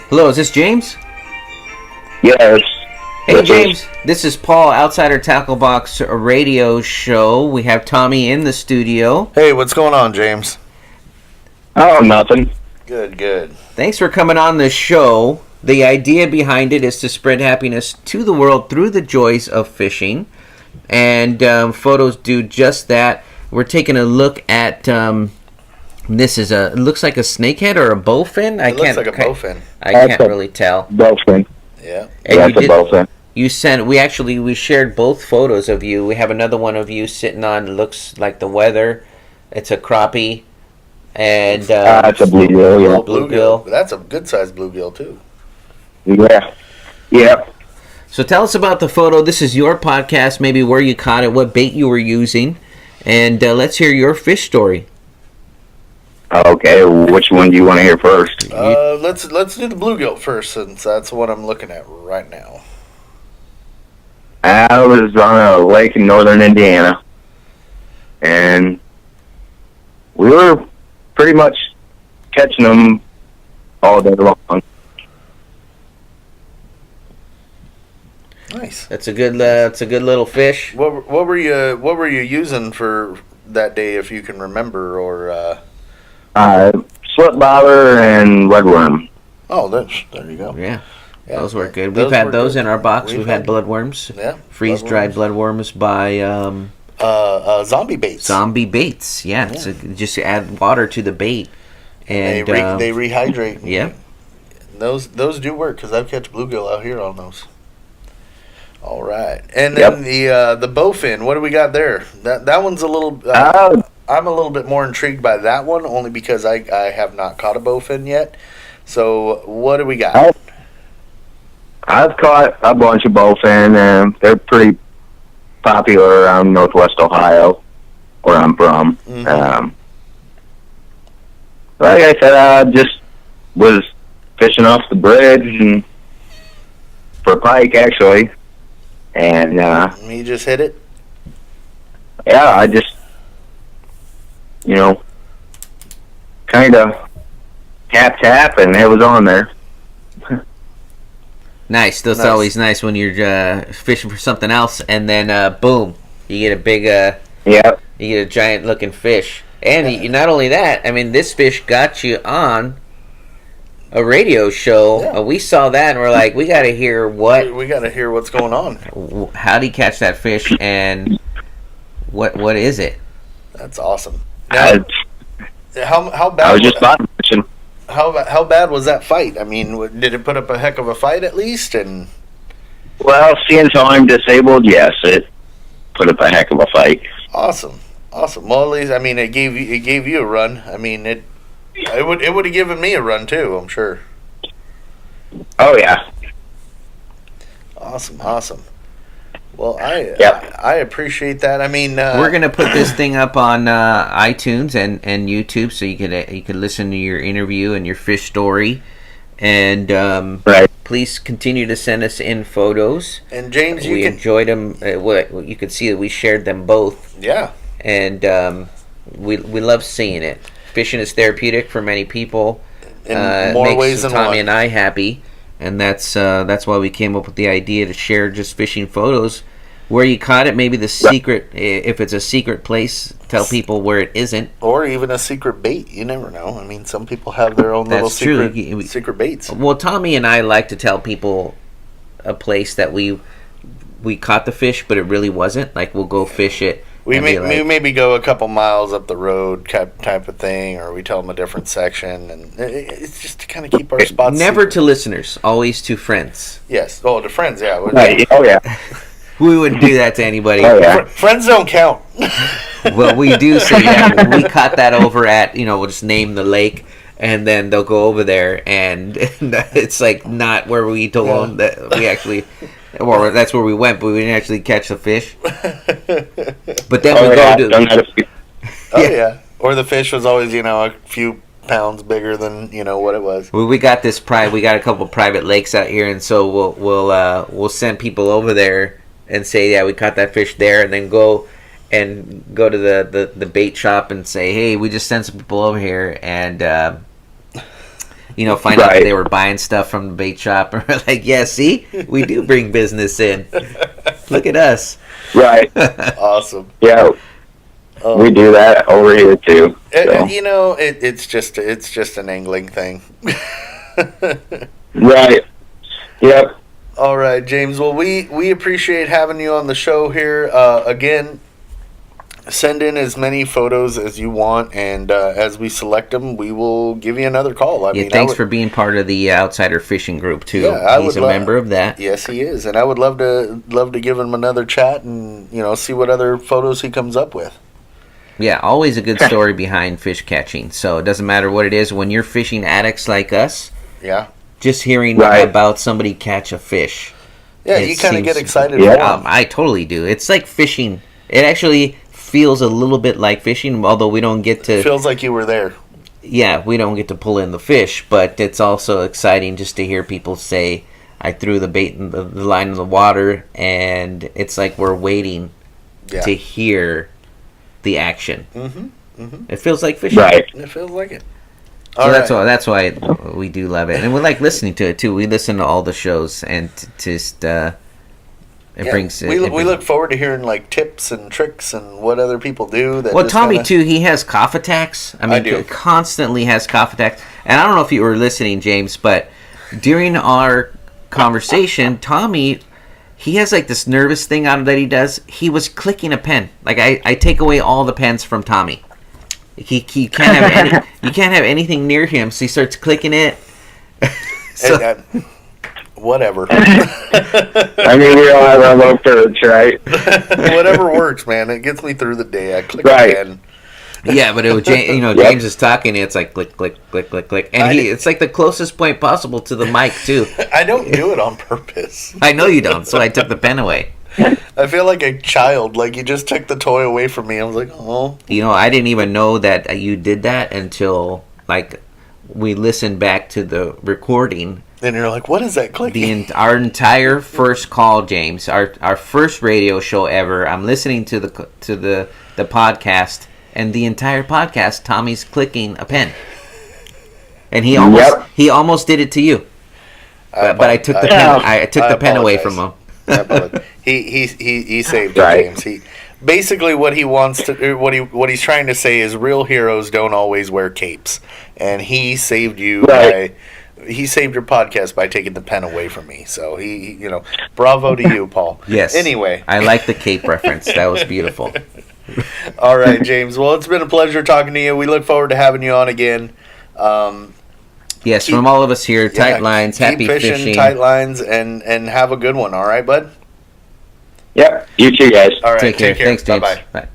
Hello, is this James? Yes. Hey, James. This is Paul, Outsider Tackle Box Radio Show. We have Tommy in the studio. Hey, what's going on, James? Oh, nothing. Good. Thanks for coming on the show. The idea behind it is to spread happiness to the world through the joys of fishing. And photos do just that. We're taking a look at... this is it looks like a snakehead or a bowfin. It looks like a bowfin. I can't really tell. Bowfin. Yeah. And That's a bowfin. You sent. We shared both photos of you. We have another one of you sitting on. Looks like the weather. It's a crappie, and That's a bluegill. Yeah. Bluegill. That's a good sized bluegill too. Yeah. So tell us about the photo. This is your podcast. Maybe where you caught it, what bait you were using, and let's hear your fish story. Okay. Which one do you want to hear first? Let's do the bluegill first, since that's what I'm looking at right now. I was on a lake in northern Indiana, and we were pretty much catching them all day long. Nice. That's a good. That's a good little fish. What were you using for that day, if you can remember, or? Slip bobber and redworm. Oh, there you go. Yeah. Yeah, Those were good. those We've had were those good. in our box. We've We've had had- bloodworms. Yeah. Freeze-dried bloodworms by Zombie baits. Zombie Baits. Yeah. So just add water to the bait, and They rehydrate. yeah. Those do work, because I've catch bluegill out here on those. All right, and then the bowfin. What do we got there? That one's a little. I'm a little bit more intrigued by that one, only because I have not caught a bowfin yet. So what do we got? I've caught a bunch of bowfin, and they're pretty popular around Northwest Ohio, where I'm from. Mm-hmm. Like I said, I just was fishing off the bridge and for pike, actually. And, You just hit it? yeah, I just, kind of tap, and it was on there. Nice. That's Nice. always nice when you're fishing for something else, and then boom, you get a big, Yep. you get a giant looking fish. And not only that, I mean, this fish got you on a radio show. Yeah. We saw that, and we're like, we got to hear what. We got to hear what's going on. How do you catch that fish, and what is it? That's awesome. Now, how bad? I was just bottom fishing. How bad was that fight? I mean, did it put up a heck of a fight at least? And Well, seeing how I'm disabled, yes, it put up a heck of a fight. awesome. Well, at least it gave you a run. I mean, it would have given me a run too, I'm sure. Oh, yeah. Awesome. Well, I appreciate that. I mean, We're gonna put this thing up on iTunes and YouTube, so you could listen to your interview and your fish story, and Right. please continue to send us in photos. And James, We enjoyed them. You could see that we shared them both, yeah. and we love seeing it. Fishing is therapeutic for many people. In It more makes ways than Tommy one. and I happy, and that's why we came up with the idea to share just fishing photos. Where you caught it, maybe the secret, if it's a secret place, tell people where it isn't. Or even a secret bait. You never know. I mean, some people have their own little That's true. secret baits. Well, Tommy and I like to tell people a place that we caught the fish, but it really wasn't. Like, we'll go fish it. We and be we maybe go a couple miles up the road type of thing, or we tell them a different section, and it's just to kind of keep our spots. Never secret. to listeners, always to friends. Yes. Oh, to friends, yeah. Right. Oh, yeah. We wouldn't do that to anybody. Oh, yeah. Friends don't count. Well, we do say that. We caught that over at, we'll just name the lake, and then they'll go over there, and it's like not where we told them that we actually, or that's where we went, but we didn't actually catch the fish. But then Oh, we yeah. go Done to, that a few. Oh yeah. Or the fish was always, a few pounds bigger than what it was. we got this we got a couple private lakes out here, and so we'll send people over there and say, yeah, we caught that fish there, and then go to the bait shop and say, hey, we just sent some people over here, and find out Right. they were buying stuff from the bait shop. And we're like, yeah, see, we do bring business in. Look at us. Right. Awesome. Yeah. We do that over here too. So. It's just an angling thing. Right. Yep. All right, James. Well, we appreciate having you on the show here. Again, send in as many photos as you want, and as we select them, we will give you another call. Thanks for being part of the Outsider Fishing Group too. Yeah, he's a member of that. Yes, he is, and I would love to give him another chat and see what other photos he comes up with. Yeah, always a good story behind fish catching. So it doesn't matter what it is. When you're fishing addicts like us, yeah, just hearing about somebody catch a fish. Yeah, you kind of get excited. Yeah, I totally do. It's like fishing. It actually feels a little bit like fishing, although we don't get to... It feels like you were there. Yeah, we don't get to pull in the fish, but it's also exciting just to hear people say, I threw the bait in the line in the water, and it's like we're waiting to hear the action. It feels like fishing. Right. It feels like it. So that's why we do love it, and we like listening to it too. We listen to all the shows, and just brings. We look forward to hearing like tips and tricks and what other people do. Tommy too. He has cough attacks. I do. Constantly has cough attacks, and I don't know if you were listening, James, but during our conversation, Tommy, he has like this nervous thing on that he does. He was clicking a pen. Like I take away all the pens from Tommy. He can't have you can't have anything near him, so he starts clicking it. Whatever. I mean, we all have our little perch, right? Whatever works, man. It gets me through the day. I click again. Yeah, but it was James is talking. It's like click, click, click, click, click, and it's like the closest point possible to the mic too. I don't do it on purpose. I know you don't, so I took the pen away. I feel like a child. Like you just took the toy away from me. I was like, oh. I didn't even know that you did that until like we listened back to the recording. And you're like, what is that clicking? Our entire first call, James, our first radio show ever. I'm listening to the podcast, and the entire podcast, Tommy's clicking a pen, and he almost did it to you. But I took the pen. I took the pen away from him. He saved it, James. He basically what he's trying to say is real heroes don't always wear capes, and he saved you he saved your podcast by taking the pen away from me. So bravo to you, Paul. Yes. Anyway, I like the cape reference. That was beautiful. All right, James. Well, it's been a pleasure talking to you. We look forward to having you on again. Yes, from all of us here, tight lines, happy fishing. Tight lines, and have a good one. All right, bud? Yep. You too, guys. All right. Take care. Thanks, James. Bye-bye. Bye.